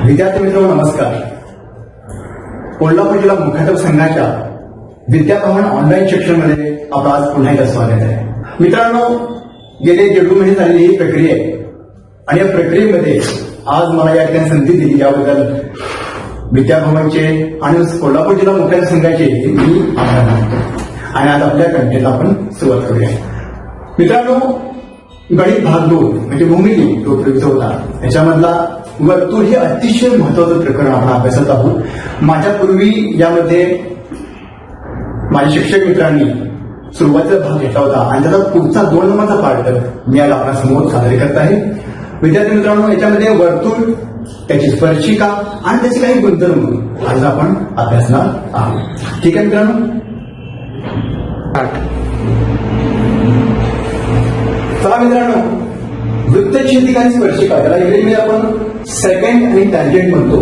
विद्यार्थी मित्रांनो नमस्कार. कोल्हापूर जिल्हा मुख्याध्यापक संघाच्या विद्याभवन ऑनलाईन शिक्षणामध्ये आपलं आज पुन्हा एकदा स्वागत आहे. मित्रांनो, गेले 1.5 महिने झालेली ही प्रक्रिया आहे आणि या प्रक्रियेमध्ये आज मला या ठिकाणी संधी दिली याबद्दल विद्याभवनचे आणि कोल्हापूर जिल्हा मुख्याध्यापक संघाचे मी आभार मानतो. आणि आज आपल्या कंटेंटला आपण सुरुवात करूया. मित्रांनो, गणित भाग 2 म्हणजे भूमिती तो प्रयोग होता. याच्यामधला वर्तुळ हे अतिशय महत्वाचं प्रकरण आपण अभ्यासत आहोत. माझ्यापूर्वी यामध्ये माझ्या शिक्षक मित्रांनी सुरुवातीचा भाग घेतला होता आणि त्याचा पुढचा 2 नंबरचा पार्ट मी आज आपल्यासमोर सादर करत आहे. विद्यार्थी मित्रांनो, याच्यामध्ये वर्तुळ, त्याची स्पर्शिका आणि त्याचे काही गुणधर्म आज आपण अभ्यासणार आहोत. ठीक आहे मित्रांनो, चला मित्रांनो, वृत्तछेदिका आणि स्पर्शिका त्याला इंग्रजीमध्ये आपण सेकंड आणि टँजंट म्हणतो.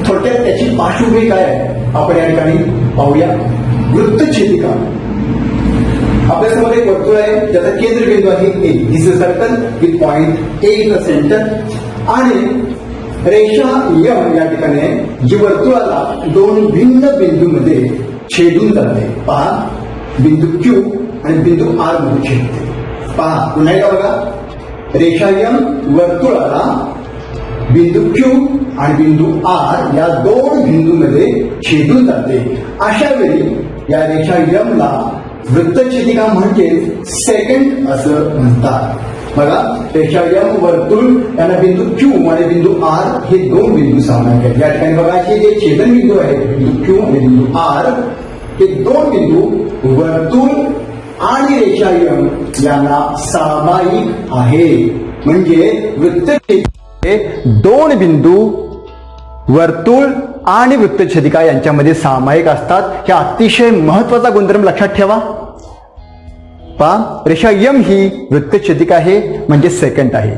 थोडक्यात त्याची पार्श्वभूमी काय आहे आपण या ठिकाणी पाहूया. वृत्तछेदिका, आपल्यासमोर एक वर्तुळ आहे ज्याचा केंद्रबिंदू आहे A. This is circle with point A in the center आणि रेषा यम या ठिकाणी आहे जी वर्तुळाला 2 भिन्न बिंदूमध्ये छेदून जाते. पहा, बिंदू क्यू आणि बिंदू आर मध्ये छेदते. पहा पुन्हा एकदा बघा, रेषा यम वर्तुळाला बिंदू क्यू आणि बिंदू आर या 2 बिंदूमध्ये छेदून जाते. अशा वेळी या रेषा यम ला वृत्तछेदिका म्हणजे सेकंड असं म्हणतात. बघा, रेषा यम वर्तुळ यांना बिंदू क्यू आणि बिंदू आर हे 2 बिंदू सामायिक आहेत. या ठिकाणी बघा, हे जे छेदन बिंदू आहे बिंदू क्यू आणि बिंदू आर हे 2 बिंदू वर्तुळ आणि रेषा यम यांना सामायिक आहे. म्हणजे वृत्तछेदिका हे 2 बिंदू वर्तुळ आणि वृत्तछेदिका यांच्यामध्ये सामायिक असतात. हे अतिशय महत्वाचा गुणधर्म लक्षात ठेवा. पहा, रेषा यम ही वृत्तछेदिका आहे म्हणजे सेकंड आहे.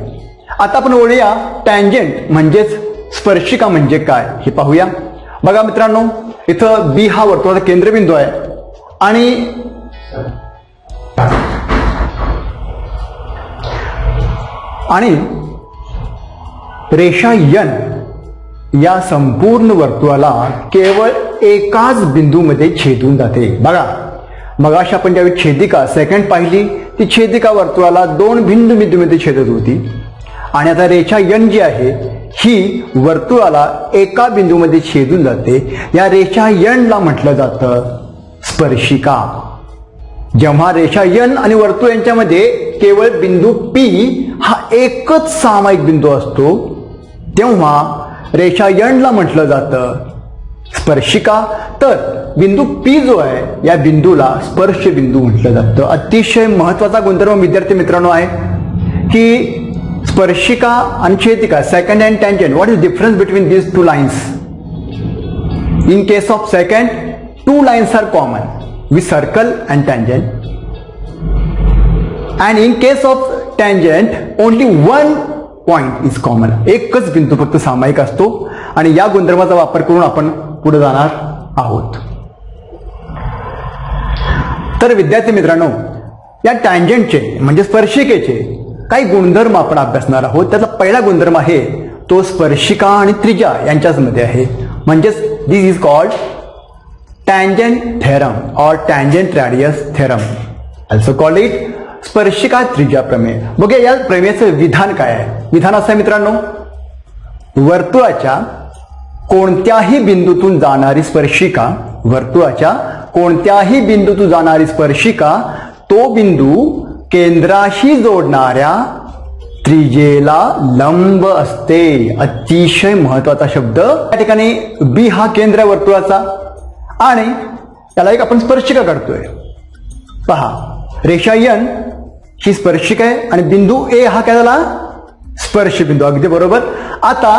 आता आपण वळूया टँजंट म्हणजेच स्पर्शिका म्हणजे काय हे पाहूया. बघा मित्रांनो, इथं बी हा वर्तुळाचा केंद्रबिंदू आहे आणि रेषा यन या संपूर्ण वर्तुळाला केवळ एकाच बिंदूमध्ये छेदून जाते. बघा, मगाशी आपण ज्यावेळी छेदिका सेकंड पाहिली, ती छेदिका वर्तुळाला 2 भिन्न बिंदूमध्ये छेदत होती आणि आता रेषा यन जी आहे ही वर्तुळाला एका बिंदूमध्ये छेदून जाते. या रेषा यनला म्हटलं जातं स्पर्शिका. जेव्हा रेषा यन आणि वर्तुळ यांच्यामध्ये केवळ बिंदू पी हा एकच सामायिक बिंदू असतो तेव्हा रेषा यनला म्हटलं जातं स्पर्शिका. तर बिंदू पी जो आहे या बिंदूला स्पर्श बिंदू म्हटलं जातं. अतिशय महत्वाचा गुणधर्म विद्यार्थी मित्रांनो आहे की स्पर्शिका आणि छेदिका, secant and tangent, what is difference between these 2 lines. In case of secant 2 lines are common with circle and tangent, and in case of tangent only 1 point is common. एकच बिंदू फक्त सामायिक असतो आणि या गुणधर्माचा वापर करून आपण पुढे जाणार आहोत. तर विद्यार्थी मित्रांनो, या टँजंटचे म्हणजे स्पर्शिकेचे काही गुणधर्म आपण अभ्यासणार आहोत. त्याचा पहिला गुणधर्म आहे तो स्पर्शिका आणि त्रिज्या यांच्याच मध्ये आहे. म्हणजेच this is called tangent theorem or tangent radius theorem, also called it स्पर्शिका त्रिज्या प्रमेय. बघा, या प्रमेयाचं विधान काय आहे. विधान असं आहे मित्रांनो, वर्तुळाच्या कोणत्याही बिंदूतून जाणारी स्पर्शिका, वर्तुळाच्या कोणत्याही बिंदूतून जाणारी स्पर्शिका तो बिंदू केंद्राशी जोडणाऱ्या त्रिज्येला लंब असते. अतिशय महत्वाचा शब्द. या ठिकाणी बी हा केंद्र वर्तुळाचा आणि त्याला एक आपण स्पर्शिका काढतोय. पहा, रेषा यन ही स्पर्शिका आहे आणि बिंदू ए हा काय झाला स्पर्श बिंदू. अगदी बरोबर. आता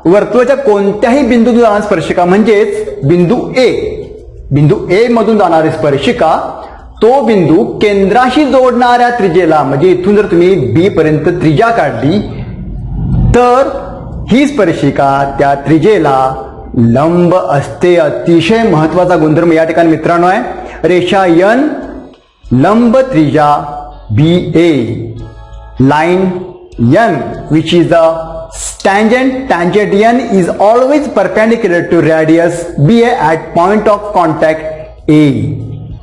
वर्तुळाच्या कोणत्याही बिंदूतून जाणारी स्पर्शिका म्हणजेच बिंदू ए मधून जाणारी स्पर्शिका तो बिंदू केंद्राशी जोडणाऱ्या त्रिज्येला, म्हणजे इथून जर तुम्ही बी पर्यंत त्रिज्या काढली तर ही स्पर्शिका त्या त्रिज्येला लंब असते. अतिशय महत्वाचा गुणधर्म या ठिकाणी मित्रांनो आहे. रेषा यन लंब त्रिज्या बी ए, लाईन यन which is the tangent n is always perpendicular to radius BA at point of contact A.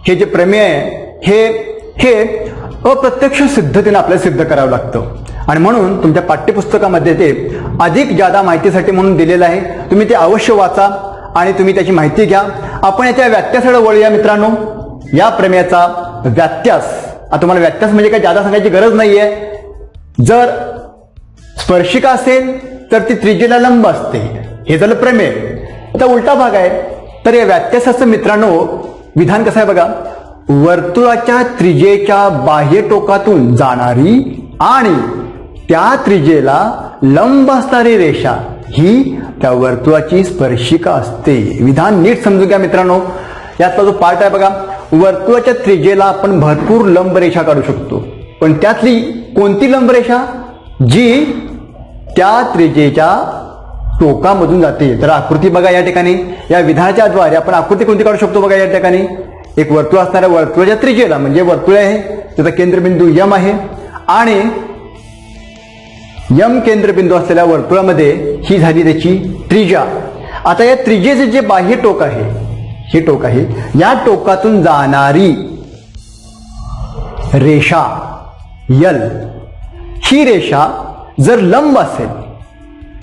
हे जे प्रमेय आहे हे अप्रत्यक्ष सिद्धतेने आपल्याला सिद्ध करावं लागतं आणि म्हणून तुमच्या पाठ्यपुस्तकामध्ये ते अधिक जादा माहितीसाठी म्हणून दिलेलं आहे. तुम्ही ते अवश्य वाचा आणि तुम्ही त्याची माहिती घ्या. आपण याच्या व्याख्याकडे वळूया मित्रांनो. या प्रमेयाचा व्यात्यास, आता तुम्हाला व्यात्यास म्हणजे काय जादा सांगायची गरज नाहीये. जर स्पर्शिका असेल तर ती त्रिज्येला लंब असते, हे झालं प्रमेय. आता उलटा भाग आहे, तर या व्यात्यासाचं मित्रांनो विधान कसं आहे बघा. वर्तुळाच्या त्रिज्येच्या बाह्य टोकातून जाणारी आणि त्या त्रिज्येला लंब असणारी रेषा ही त्या वर्तुळाची स्पर्शिका असते. विधान नीट समजून घ्या मित्रांनो. यातला जो पार्ट आहे बघा, वर्तुळाच्या त्रिज्येला आपण भरपूर लंब रेषा काढू शकतो, पण त्यातली कोणती लंब रेषा जी त्या त्रिज्येच्या टोकामधून जाते. तर आकृती बघा या ठिकाणी, या विधानाच्या द्वारे आपण आकृती कोणती काढू शकतो बघा. या ठिकाणी एक वर्तुळ असणाऱ्या वर्तुळाच्या त्रिज्येला, म्हणजे वर्तुळ आहे त्याचा केंद्रबिंदू यम आहे आणि यम केंद्रबिंदू असलेल्या वर्तुळामध्ये ही झाली त्याची त्रिज्या. आता या त्रिज्येचे जे बाह्य टोक आहे, हे टोक आहे, या टोकातून जाणारी रेषा यल, ही रेषा जर लंब असेल,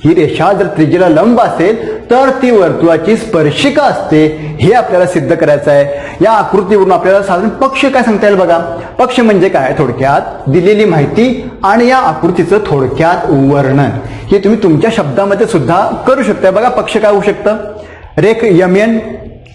ही रेषा जर त्रिज्येला लंब असेल तर ती वर्तुळाची स्पर्शिका असते. हे आपल्याला सिद्ध करायचं आहे. या आकृतीवरून आपल्याला साधारण पक्ष काय सांगता येईल बघा. पक्ष म्हणजे काय, थोडक्यात दिलेली माहिती आणि या आकृतीचं थोडक्यात वर्णन हे तुम्ही तुमच्या शब्दामध्ये सुद्धा करू शकता. बघा पक्ष काय होऊ शकतं. रेख यमएन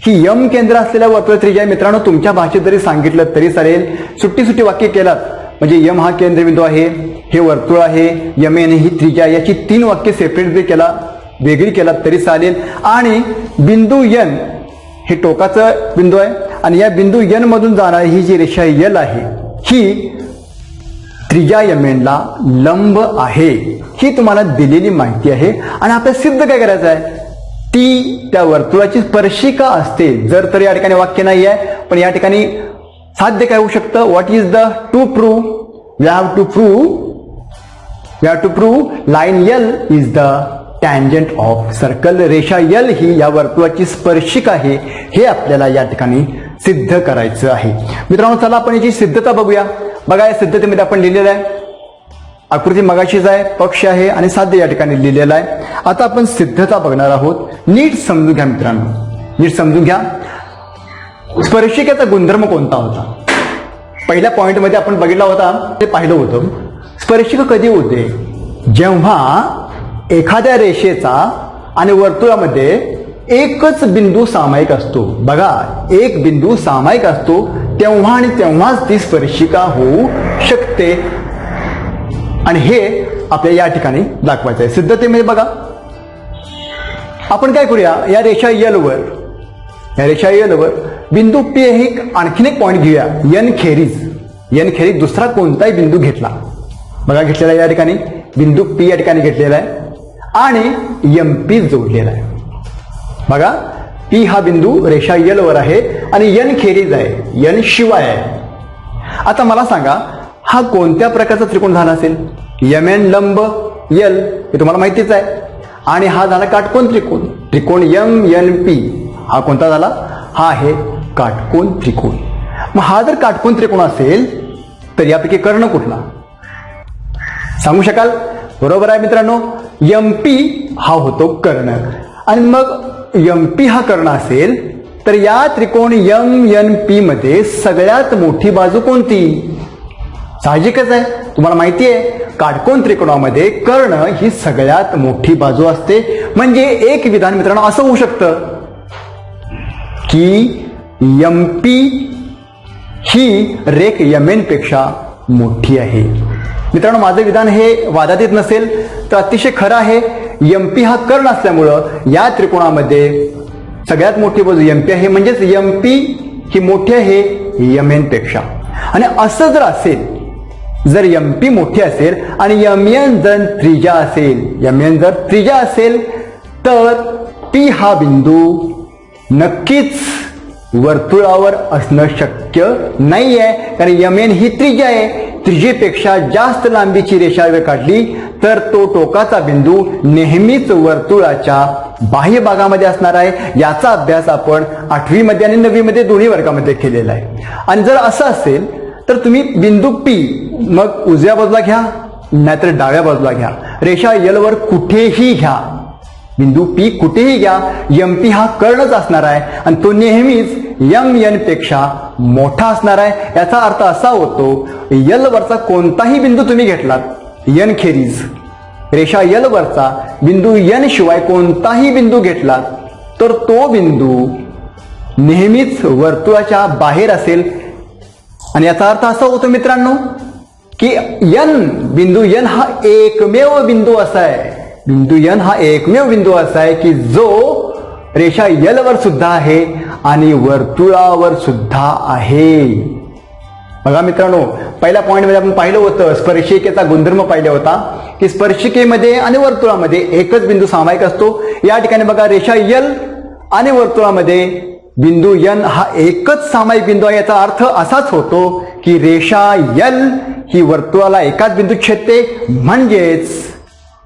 ही यम केंद्र असलेल्या वर्तुळ त्रिज्या मित्रांनो, तुमच्या भाषेत जरी सांगितलं तरी चालेल. सुट्टी वाक्य केलात म्हणजे यम हा केंद्रबिंदू आहे, हे वर्तुळ आहे, यमेन ही त्रिज्या, याची 3 वाक्य सेपरेट केला, वेगळी केला तरी चालेल. आणि बिंदू यन हे टोकाचं बिंदू आहे आणि या बिंदू यन मधून जाणारी ही जी रेषा यल आहे ही त्रिज्या यमेनला लंब आहे. ही तुम्हाला दिलेली माहिती आहे आणि आपल्याला सिद्ध काय करायचं आहे, ती त्या वर्तुळाची स्पर्शिका असते. जर तर या ठिकाणी वाक्य नाही आहे, पण या ठिकाणी साध्य काय होऊ शकतं. What is the to prove, we have to prove line L is the tangent of circle. रेषा यल ही या वर्तुळाची स्पर्शिका आहे, हे आपल्याला या ठिकाणी सिद्ध करायचं आहे. मित्रांनो चला आपण याची सिद्धता बघूया. बघा या सिद्धतेमध्ये आपण लिहिलेलं आहे, आकृती मगाशीच आहे, पक्ष आहे आणि साध्य या ठिकाणी लिहिलेलं आहे. आता आपण सिद्धता बघणार आहोत. नीट समजून घ्या मित्रांनो, नीट समजून घ्या. स्पर्शिकेचा गुणधर्म कोणता होता. पहिल्या पॉइंटमध्ये आपण बघितला होता, ते पाहिलं होतं. स्पर्शिका कधी होते, जेव्हा एखाद्या रेषेचा आणि वर्तुळामध्ये एकच बिंदू सामायिक असतो. बघा एक बिंदू सामायिक असतो तेव्हा आणि तेव्हाच ती स्पर्शिका होऊ शकते आणि हे आपल्याला या ठिकाणी दाखवायचं आहे. सिद्धतेमध्ये बघा आपण काय करूया, या रेषा यलवर बिंदू पी हे आणखीन एक पॉइंट घेऊया. यन खेरीज दुसरा कोणताही बिंदू घेतला, बघा घेतलेला या ठिकाणी बिंदू पी या ठिकाणी घेतलेला आहे आणि एम पी जोडलेला आहे. बघा पी हा बिंदू रेषा यल वर आहे आणि यन खेरीज आहे, यन शिवाय आहे. आता मला सांगा हा कोणत्या प्रकारचा त्रिकोण झाला असेल. यम एन लंब यल हे तुम्हाला माहितीच आहे आणि हा झाला काटकोन त्रिकोण. त्रिकोण यम एन पी हा कोणता झाला, हा आहे काटकोन त्रिकोण. मग हा जर काटकोन त्रिकोण असेल तर यापैकी कर्ण कुठला सांगू शकाल. बरोबर आहे मित्रांनो, एम पी हा होतो कर्ण आणि मग एम पी हा कर्ण असेल तर या त्रिकोण यम एन पी मध्ये सगळ्यात मोठी बाजू कोणती. साहजिकच आहे, तुम्हाला माहिती आहे काटकोन त्रिकोणामध्ये कर्ण ही सगळ्यात मोठी बाजू असते. म्हणजे एक विधान मित्रांनो असं होऊ शकतं की एम पी ही रेख यमेन पेक्षा मोठी आहे. मित्रांनो माझं विधान हे वादातीत नसेल तर अतिशय खरं आहे. एम पी हा कर्ण असल्यामुळं या त्रिकोणामध्ये सगळ्यात मोठी बाजू एम पी आहे, म्हणजेच एम पी ही मोठी आहे यमेन पेक्षा. आणि असं जर असेल, जर एम पी मोठी असेल आणि यमएन जर त्रिज्या असेल तर पी हा बिंदू नक्कीच वर्तुळावर असणं शक्य नाही आहे, कारण यमेन ही त्रिज्या आहे. त्रिज्येपेक्षा जास्त लांबीची रेषा जर काढली तर तो टोकाचा बिंदू नेहमीच वर्तुळाच्या बाह्य भागामध्ये असणार आहे. याचा अभ्यास आपण 8वी मध्ये आणि 9वी मध्ये दोन्ही वर्गामध्ये केलेला आहे. आणि जर असं असेल तर तुम्ही बिंदू P मग उजव्या बाजूला घ्या नाहीतर डाव्या बाजूला घ्या, रेषा यल वर कुठेही घ्या, बिंदू P कुठेही घ्या, MP हा कर्णच असणार आहे आणि तो नेहमीच MN पेक्षा मोठा असणार आहे. याचा अर्थ असा होतो यल वरचा कोणताही बिंदू तुम्ही घेतलात N खेरीज, रेषा यल वरचा बिंदू N शिवाय कोणताही बिंदू घेतलात तर तो बिंदू नेहमीच वर्तुळाच्या बाहेर असेल. आणि याचा अर्थ असा होतो मित्रांनो की बिंदू N हा एकमेव बिंदू असा आहे, बिंदू N हा एकमेव बिंदू असा आहे की जो रेषा यल वर सुद्धा आहे आणि वर्तुळावर सुद्धा आहे. बघा मित्रांनो, पहिल्या पॉइंटमध्ये आपण पाहिलं होतं स्पर्शिकेचा गुणधर्म पाहिला होता की स्पर्शिकेमध्ये आणि वर्तुळामध्ये एकच बिंदू सामायिक असतो. या ठिकाणी बघा रेषा यल आणि वर्तुळामध्ये बिंदू N हा एकच सामायिक बिंदू आहे. याचा अर्थ असाच होतो की रेषा यल ही वर्तुळाला एकाच बिंदू छेदते, म्हणजेच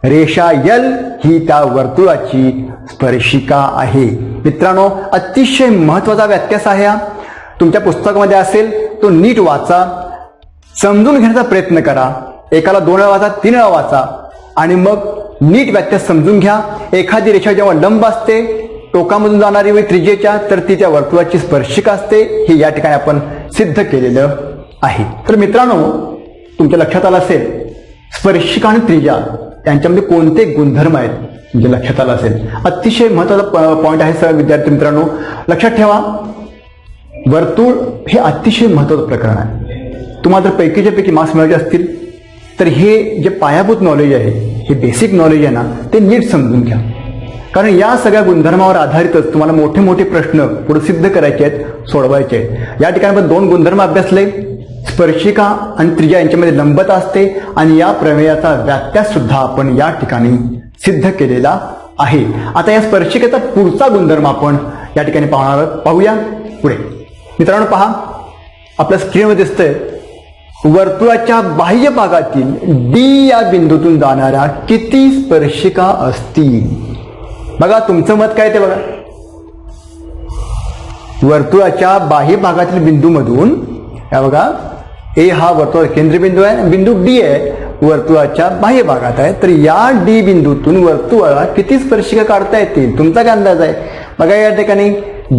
रेषा यल ही त्या वर्तुळाची स्पर्शिका आहे. मित्रांनो, अतिशय महत्वाचा व्यत्यास आहे हा. तुमच्या पुस्तकामध्ये असेल तो नीट वाचा, समजून घेण्याचा प्रयत्न करा. एकाला 2 वेळा वाचा, 3 वेळा वाचा आणि मग नीट व्यत्यास समजून घ्या. एखादी रेषा जेव्हा लंब असते टोकामधून जाणारी व त्रिज्येच्या तर ती त्या वर्तुळाची स्पर्शिका असते. हे या ठिकाणी आपण सिद्ध केलेलं आहे. तर मित्रांनो, तुमच्या लक्षात आलं असेल स्पर्शिका आणि त्रिज्या यांच्यामध्ये कोणते गुणधर्म आहेत, म्हणजे लक्षात आलं असेल. अतिशय महत्वाचा पॉइंट आहे सर विद्यार्थी मित्रांनो, लक्षात ठेवा. वर्तुळ हे अतिशय महत्वाचं प्रकरण आहे. तुम्हाला जर पैकीच्या पैकी मार्क्स मिळाले असतील तर हे जे पायाभूत नॉलेज आहे, हे बेसिक नॉलेज आहे ना, ते नीट समजून घ्या. कारण या सगळ्या गुणधर्मावर आधारितच तुम्हाला मोठे मोठे प्रश्न पुढे सिद्ध करायचे आहेत, सोडवायचे आहेत. या ठिकाणी आपण 2 गुणधर्म अभ्यासले, स्पर्शिका आणि त्रिज्या यांच्यामध्ये लंबता असते आणि या प्रमेयाचा व्यात्यास सुद्धा आपण या ठिकाणी सिद्ध केलेला आहे. आता या स्पर्शिकेचा पुढचा गुणधर्म आपण या ठिकाणी पाहूया पुढे. मित्रांनो पहा, आपल्या स्क्रीनवर दिसतंय वर्तुळाच्या बाह्य भागातील D या बिंदूतून जाणाऱ्या किती स्पर्शिका असतील. बघा तुमचं मत काय ते बघा. वर्तुळाच्या बाह्य भागातील बिंदूमधून या बघा A हा वर्तुळाचा केंद्रबिंदू आहे, बिंदू D आहे वर्तुळाच्या बाह्य भागात आहे. तर या D बिंदूतून वर्तुळाला किती स्पर्शिका काढता येतील, तुमचा काय अंदाज आहे. बघा या ठिकाणी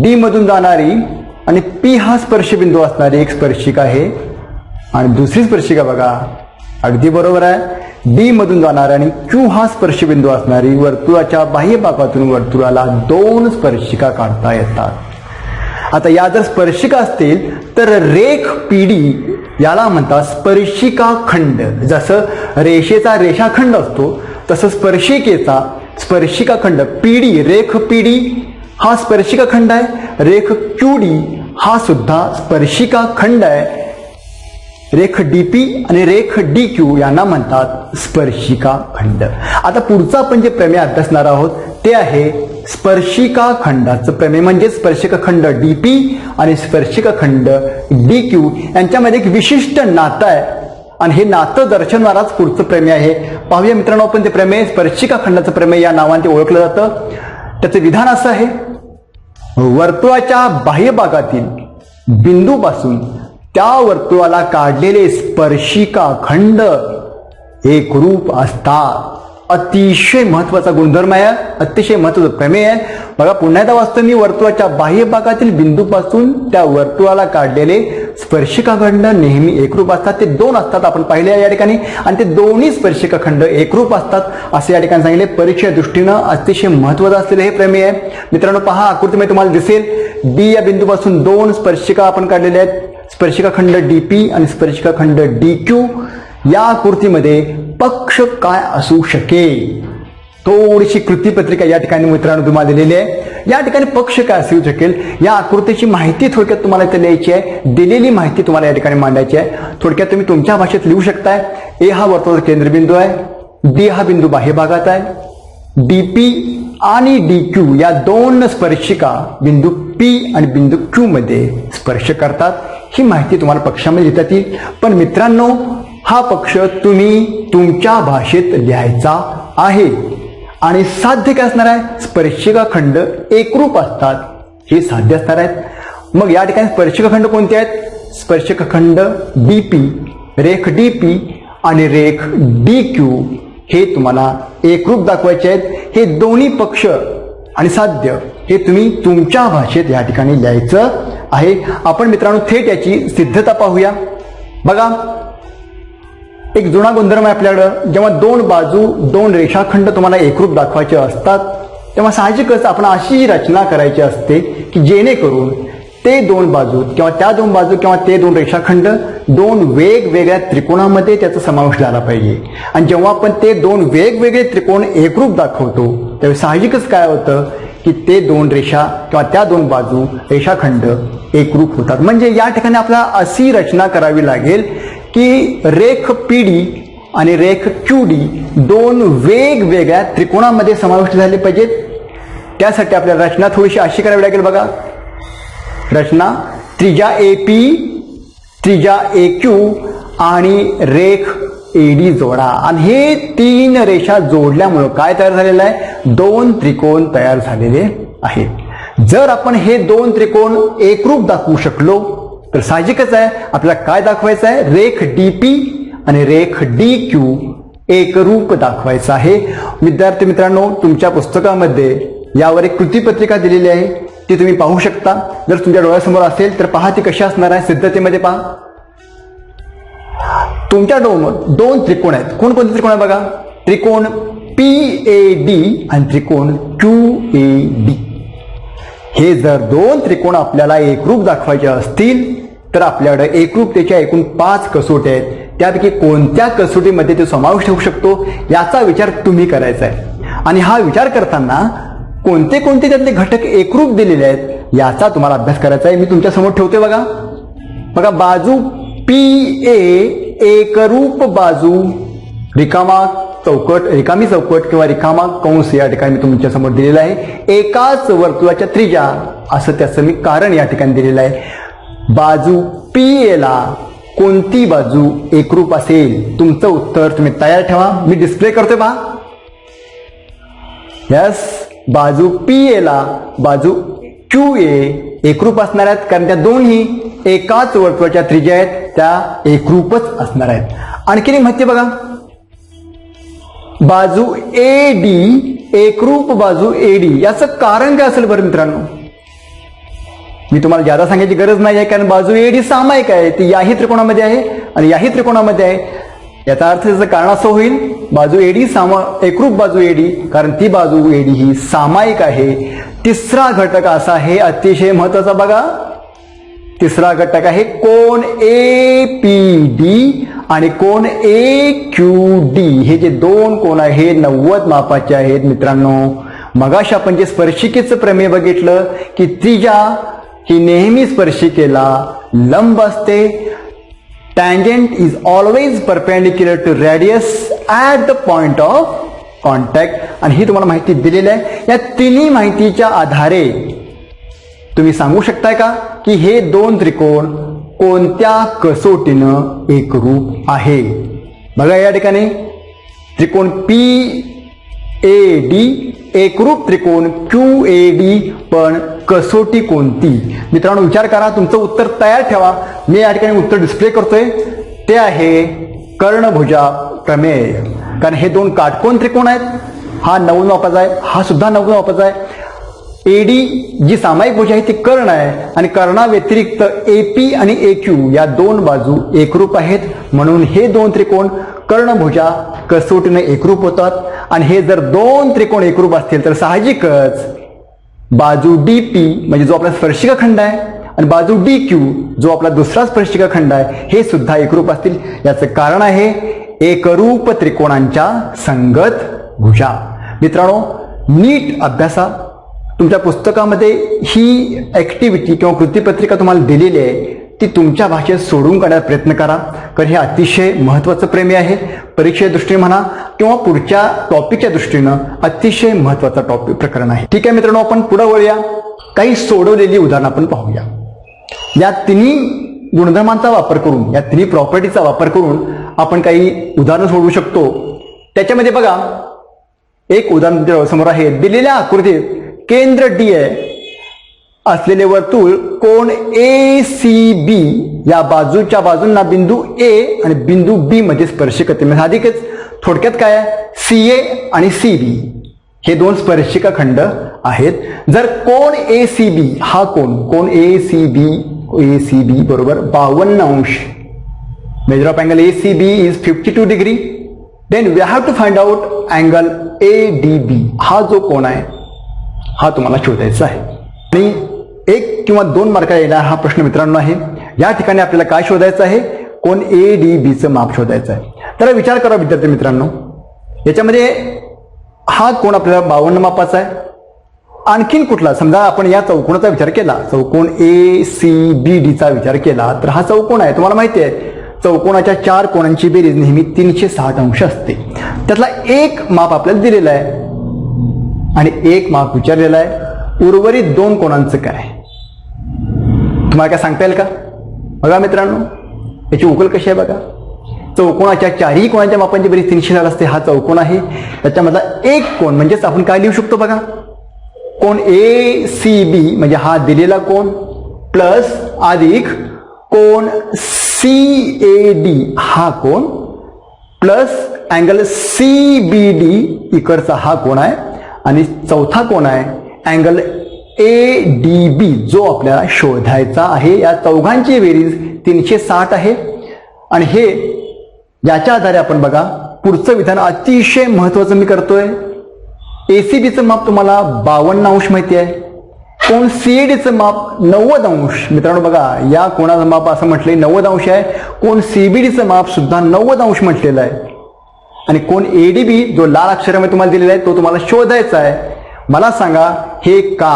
D मधून जाणारी आणि P हा स्पर्शबिंदू असणारी एक स्पर्शिका आहे आणि दुसरी स्पर्शिका बघा अगदी बरोबर आहे, D मधून जाणारी आणि Q हा स्पर्शबिंदू असणारी वर्तुळाच्या बाह्य भागातून वर्तुळाला 2 स्पर्शिका काढता येतात. आता या जर स्पर्शिका असतील तर रेख PD याला म्हणतात स्पर्शिका खंड. जसं रेषेचा रेषाखंड असतो तसं स्पर्शिकेचा स्पर्शिका खंड PD, रेख PD हा स्पर्शिका खंड आहे, रेख QD हा सुद्धा स्पर्शिका खंड आहे. रेख DP आणि रेख DQ यांना म्हणतात स्पर्शिका खंड. आता पुढचा आपण जे प्रमेय अभ्यासणार आहोत ते आहे स्पर्शिका खंडाचं प्रमेय. म्हणजे स्पर्शिका खंड DP आणि स्पर्शिका खंड DQ यांच्यामध्ये एक विशिष्ट नातं आहे आणि हे नातं दर्शवणाराच पुढचं प्रमेय आहे. पाहूया मित्रांनो आपण ते प्रमेय. स्पर्शिका खंडाचं प्रमेय या नावाने ते ओळखलं जातं. त्याचं विधान असं आहे, वर्तुळाच्या बाह्य भागातील बिंदूपासून त्या वर्तुळाला काढलेले स्पर्शिका खंड एकरूप असतात. अतिशय महत्वाचा गुणधर्म आहे, अतिशय महत्वाचं प्रमेय आहे. बघा पुन्हा एकदा वाचतो मी, वर्तुळाच्या बाह्य भागातील बिंदूपासून त्या वर्तुळाला काढलेले स्पर्शिका खंड नेहमी एकरूप असतात. ते 2 असतात आपण पाहिले या ठिकाणी आणि ते दोन्ही स्पर्शिका खंड एकरूप असतात असे या ठिकाणी सांगितले. परीक्षेच्या दृष्टीनं अतिशय महत्वाचं असलेलं हे प्रमेय आहे. मित्रांनो पहा, आकृतीमध्ये तुम्हाला दिसेल D या बिंदूपासून 2 स्पर्शिका आपण काढलेल्या आहेत, स्पर्शिका खंड DP आणि स्पर्शिका खंड DQ. या आकृतीमध्ये पक्ष काय असू शकेल, थोडीशी कृतीपत्रिका या ठिकाणी मित्रांनो तुम्हाला दिलेली आहे. या ठिकाणी पक्ष काय असू शकेल या आकृतीची माहिती थोडक्यात तुम्हाला इथे लिहायची आहे. दिलेली माहिती तुम्हाला या ठिकाणी मांडायची आहे. थोडक्यात तुम्ही तुमच्या भाषेत लिहू शकताय. A हा वर्तुळाचा केंद्रबिंदू आहे, D हा बिंदू बाह्य भागात आहे, DP आणि DQ या दोन स्पर्शिका बिंदू P आणि बिंदू Q मध्ये स्पर्श करतात. ही माहिती तुम्हाला पक्षामध्ये लिहिता येईल. पण मित्रांनो, हा पक्ष तुम्ही तुमच्या भाषेत लिहायचा आहे. आणि साध्य काय असणार आहे? स्पर्शिका खंड एकरूप असतात, हे साध्य असणार आहेत. मग या ठिकाणी स्पर्शिका खंड कोणते आहेत? स्पर्शिका खंड DP, रेख DP आणि रेख DQ हे तुम्हाला एकरूप दाखवायचे आहेत. हे दोन्ही पक्ष आणि साध्य हे तुम्ही तुमच्या भाषेत या ठिकाणी लिहायचं आहे. आपण मित्रांनो थेट याची सिद्धता पाहूया. बघा, एक जुना गुणधर्म आहे आपल्याकडं. जेव्हा दोन बाजू दोन रेषाखंड तुम्हाला एकरूप दाखवायचे असतात तेव्हा साहजिकच आपण अशी रचना करायची असते की जेणेकरून ते दोन बाजू किंवा त्या दोन बाजू किंवा ते दोन रेषाखंड दोन वेगवेगळ्या त्रिकोणामध्ये त्याचा समावेश झाला पाहिजे. आणि जेव्हा आपण ते दोन वेगवेगळे त्रिकोण एकरूप दाखवतो त्यावेळी साहजिकच काय होतं की ते दोन रेषा किंवा त्या दोन बाजू रेषाखंड एकरूप होतात. म्हणजे या ठिकाणी आपल्याला अशी रचना करावी लागेल की रेख PD आणि रेख QD दोन वेगवेगळ्या त्रिकोणामध्ये समाविष्ट झाले पाहिजेत. त्यासाठी आपल्याला रचना थोडीशी अशी करावी लागेल. बघा, रचना त्रिज्या AP, त्रिज्या AQ आणि रेख AD जोडा. आणि हे तीन रेषा जोडल्यामुळं काय तयार झालेलं आहे? दोन त्रिकोण तयार झालेले आहेत. जर आपण हे दोन त्रिकोण एकरूप दाखवू शकलो तर साहजिकच आहे आपल्याला काय दाखवायचं आहे? रेख DP आणि रेख DQ एकरूप दाखवायचं आहे. विद्यार्थी मित्रांनो, तुमच्या पुस्तकामध्ये यावर एक कृतीपत्रिका दिलेली आहे, ती तुम्ही पाहू शकता. जर तुमच्या डोळ्यासमोर असेल तर पहा ती कशी असणार आहे. सिद्धतेमध्ये पहा, तुमच्या दोन त्रिकोण आहेत. कोणकोणते त्रिकोण आहे? बघा, त्रिकोण PAD आणि त्रिकोण QAD. हे जर दोन त्रिकोण आपल्याला एकरूप दाखवायचे असतील तर आपल्याकडे एकरूपतेच्या एकूण 5 कसोटी आहेत. त्यापैकी कोणत्या कसोटीमध्ये ते समावेश होऊ शकतो याचा विचार तुम्ही करायचा आहे. आणि हा विचार करताना कोणते कोणते त्यातले घटक एकरूप दिलेले आहेत याचा तुम्हाला अभ्यास करायचा आहे. मी तुमच्या समोर ठेवते. बघा बघा, बाजू PA एकरूप बाजू, रिकामी चौकट किंवा रिकामा कंस या ठिकाणी मी तुमच्या समोर दिलेला आहे. एकाच वर्तुळाच्या त्रिज्या असं त्याचं मी कारण या ठिकाणी दिलेलं आहे. बाजू PA ला कोणती बाजू एकरूप असेल? तुमचं उत्तर तुम्ही तयार ठेवा. मी डिस्प्ले करतोय पहा. यस, बाजू PA ला बाजू QA एकरूप असणार आहेत, कारण त्या दोन्ही एकाच वर्तुळाच्या त्रिज्या आहेत, त्या एकरूपच असणार आहेत. आणखीन एक माहिती बघा, बाजू AD एकरूप बाजू AD याचं कारण काय असेल बरं मित्रांनो? मी तुम्हाला ज्यादा सांगायची गरज नाही आहे, कारण बाजू AD सामायिक आहे, ती याही त्रिकोणामध्ये आहे आणि याही त्रिकोणामध्ये आहे. याचा अर्थ त्याचं कारण असं होईल, बाजू AD एकरूप बाजू AD, कारण ती बाजू AD ही सामायिक आहे. तिसरा घटक असा आहे अतिशय महत्वाचा. बघा, तिसरा घटक आहे कोन APD आणि कोन AQD. हे जे दोन कोन आहे 90 मापाचे आहेत मित्रांनो. मगाशी आपण जे स्पर्शिकेचं प्रमेय बघितलं की त्रिज्या ही नेहमी स्पर्शिकेला लंब असते. Tangent is always perpendicular to radius at the point of contact. आणि ही तुम्हाला माहिती दिलेली आहे. या तिन्ही माहितीच्या आधारे तुम्ही सांगू शकताय का की हे दोन त्रिकोण कोणत्या कसोटीनं एकरूप आहे? बघा, या ठिकाणी त्रिकोण PAD एकरूप त्रिकोण QAD, पण कसोटी कोणती? मित्रांनो विचार करा, तुमचं उत्तर तयार ठेवा. मी या ठिकाणी उत्तर डिस्प्ले करतोय, ते आहे कर्णभुजा प्रमेय. कारण हे दोन काटकोन त्रिकोण आहेत. हा 90 मापाचा आहे, हा सुद्धा 90 मापाचा आहे. AD जी सामायिक भुजा आहे ती कर्ण आहे आणि कर्णाव्यतिरिक्त AP आणि AQ या दोन बाजू एकरूप आहेत. म्हणून हे दोन त्रिकोण कर्णभुजा कसोटीने एकरूप होतात. आणि हे जर दोन त्रिकोण एकरूप असतील तर साहजिकच बाजू DP म्हणजे जो आपला स्पर्शिका खंड आहे आणि बाजू DQ जो आपला दुसरा स्पर्शिका खंड आहे हे सुद्धा एकरूप असतील. याचं कारण आहे एकरूप त्रिकोणांच्या संगत भुजा. मित्रांनो, नीट अभ्यासा. तुमच्या पुस्तकामध्ये ही ऍक्टिव्हिटी किंवा कृतीपत्रिका तुम्हाला दिलेली आहे, ती तुमच्या भाषेत सोडून काढण्याचा प्रयत्न करा, कारण हे अतिशय महत्त्वाचं प्रमेय आहे. परीक्षेच्या दृष्टीने म्हणा किंवा पुढच्या टॉपिकच्या दृष्टीनं अतिशय महत्त्वाचा प्रकरण आहे. ठीक आहे मित्रांनो, आपण पुढे वळूया. काही सोडवलेली उदाहरणं आपण पाहूया. या तिन्ही गुणधर्मांचा वापर करून, या तिन्ही प्रॉपर्टीचा वापर करून आपण काही उदाहरणं सोडवू शकतो. त्याच्यामध्ये बघा, एक उदाहरण समोर आहे. दिलेल्या आकृतीत केंद्र डी असलेले वर्तुळ कोण ACB या बाजूच्या बाजूंना बिंदू A आणि बिंदू B मध्ये स्पर्शिक करते. म्हणजे अधिकच थोडक्यात काय आहे, CA आणि CB हे दोन स्पर्शिका खंड आहेत. जर कोण ACB हा कोण ACB बरोबर 52 अंश, measure of angle ACB is 52 degree, then we have to find out angle ADB. हा जो कोण आहे हा तुम्हाला शोधायचा आहे. आणि 1 किंवा 2 मार्काला येणार हा प्रश्न मित्रांनो आहे. या ठिकाणी आपल्याला काय शोधायचं आहे, कोण ADBचं माप शोधायचं आहे. तर विचार करा विद्यार्थी मित्रांनो, याच्यामध्ये हा कोण आपल्याला 52 मापाचा आहे. आणखीन कुठला, समजा आपण या चौकोनाचा विचार केला, चौकोन ACBDचा विचार केला, तर हा चौकोन आहे. तुम्हाला माहिती आहे चौकोनाच्या 4 कोणांची बेरीज नेहमी 360 अंश असते. त्यातला एक माप आपल्याला दिलेला आहे आणि एक माप विचारलेला आहे. उर्वरित 2 कोणांचं काय, तुम्हाला काय सांगता येईल का? बघा मित्रांनो, याची उकल कशी आहे बघा. चौकोनाच्या 4ही कोणाच्या मापांची बेरीज 360 असते. हा चौकोन आहे. त्याच्यामधला एक कोण म्हणजेच आपण काय लिहू शकतो बघा, कोण ACB म्हणजे हा दिलेला कोण प्लस अधिक कोण CAD हा कोण प्लस अँगल CBD इकडचा हा कोण आहे आणि चौथा कोण आहे अँगल ADB जो आपल्याला शोधायचा आहे. या चौघांची बेरीज 360 आहे. आणि हे याच्या आधारे आपण बघा पुढचं विधान अतिशय महत्त्वाचं मी करतोय. ACBचं माप तुम्हाला 52 अंश माहिती आहे. कोण CADचं माप 90 अंश. मित्रांनो बघा, या कोणाचं माप असं म्हटलंय 90 अंश आहे. कोण CBDचं माप सुद्धा 90 अंश म्हटलेलं आहे. आणि कोण ADB जो लाल अक्षरामध्ये तुम्हाला दिलेला आहे तो तुम्हाला शोधायचा आहे. मला सांगा हे का,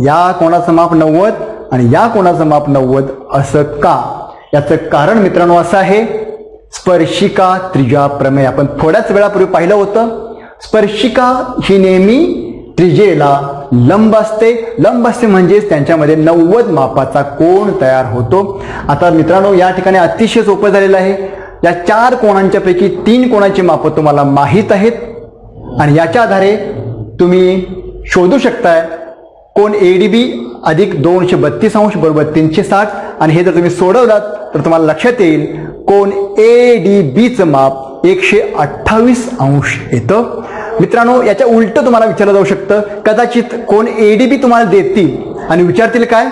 या कोणाचं माप 90 आणि या कोणाचं माप 90 असं का? याचं कारण मित्रांनो असं आहे, स्पर्शिका त्रिज्या प्रमेय. आपण थोड्याच वेळापूर्वी पाहिलं होतं. स्पर्शिका ही नेहमी त्रिज्येला लंब असते. लंब असते म्हणजेच त्यांच्यामध्ये 90 मापाचा कोण तयार होतो. आता मित्रांनो या ठिकाणी अतिशय सोपं झालेलं आहे. या 4 कोणांच्या पैकी 3 कोणाची मापं तुम्हाला माहीत आहेत आणि याच्या आधारे तुम्ही शोधू शकताय कोण ADB अधिक 232 अंश बरोबर 360. आणि हे जर तुम्ही सोडवलात तर तुम्हाला लक्षात येईल कोण ADBचं माप 128 अंश येतं. मित्रांनो याच्या उलट तुम्हाला विचारलं जाऊ शकतं. कदाचित कोण ADB तुम्हाला देतील आणि विचारतील काय,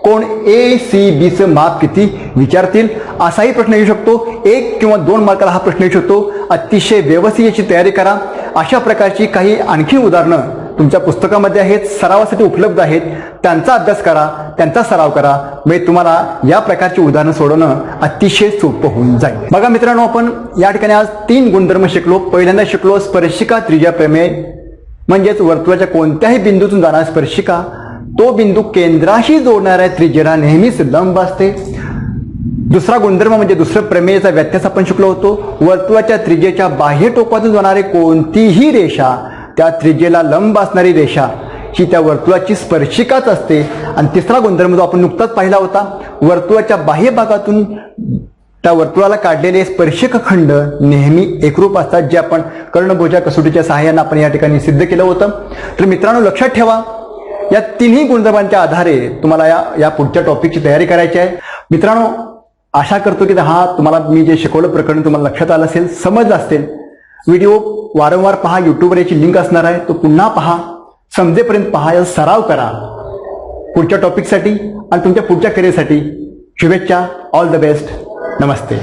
कोण ACBचं माप किती विचारतील. असाही प्रश्न येऊ शकतो. 1 किंवा 2 मार्काला हा प्रश्न येऊ शकतो. अतिशय व्यवस्थित याची तयारी करा. अशा प्रकारची काही आणखी उदाहरणं तुमच्या पुस्तकामध्ये आहेत, सरावासाठी उपलब्ध आहेत. त्यांचा अभ्यास करा, त्यांचा सराव करा. म्हणजे तुम्हाला या प्रकारची उदाहरणं सोडवणं अतिशय सोपं होऊन जाईल. बघा मित्रांनो, आपण या ठिकाणी आज 3 गुणधर्म शिकलो. पहिल्यांदा शिकलो स्पर्शिका त्रिज्या प्रमेय, म्हणजेच वर्तुळाच्या कोणत्याही बिंदूतून जाणारी स्पर्शिका तो बिंदू केंद्राशी जोडणाऱ्या त्रिज्येला नेहमीच लंब असते. दुसरा गुणधर्म म्हणजे दुसरं प्रमेयचा व्यत्यास आपण शिकलो होतो. वर्तुळाच्या त्रिज्येच्या बाह्य टोकातून जाणारी कोणतीही रेषा त्या त्रिज्येला लंब असणारी रेषा ही त्या वर्तुळाची स्पर्शिकाच असते. आणि तिसरा गुणधर्म जो आपण नुकताच पाहिला होता, वर्तुळाच्या बाह्य भागातून त्या वर्तुळाला काढलेले स्पर्शिक खंड नेहमी एकरूप असतात, जे आपण कर्णभुजा कसोटीच्या सहाय्याने आपण या ठिकाणी सिद्ध केलं होतं. तर मित्रांनो लक्षात ठेवा, या तिन्ही गुणधर्मांच्या आधारे तुम्हाला या पुढच्या टॉपिकची तयारी करायची आहे. मित्रांनो आशा करतो की हा तुम्हाला मी जे शिकवलं प्रकरण तुम्हाला लक्षात आलं असेल, समजलं असेल. व्हिडिओ वारंवार पहा. यूट्यूबवर याची लिंक असणार आहे, तो पुन्हा पहा, समजेपर्यंत पहा, याचा सराव करा पुढच्या टॉपिकसाठी आणि तुमच्या पुढच्या करिअरसाठी. शुभेच्छा. All the best. नमस्ते.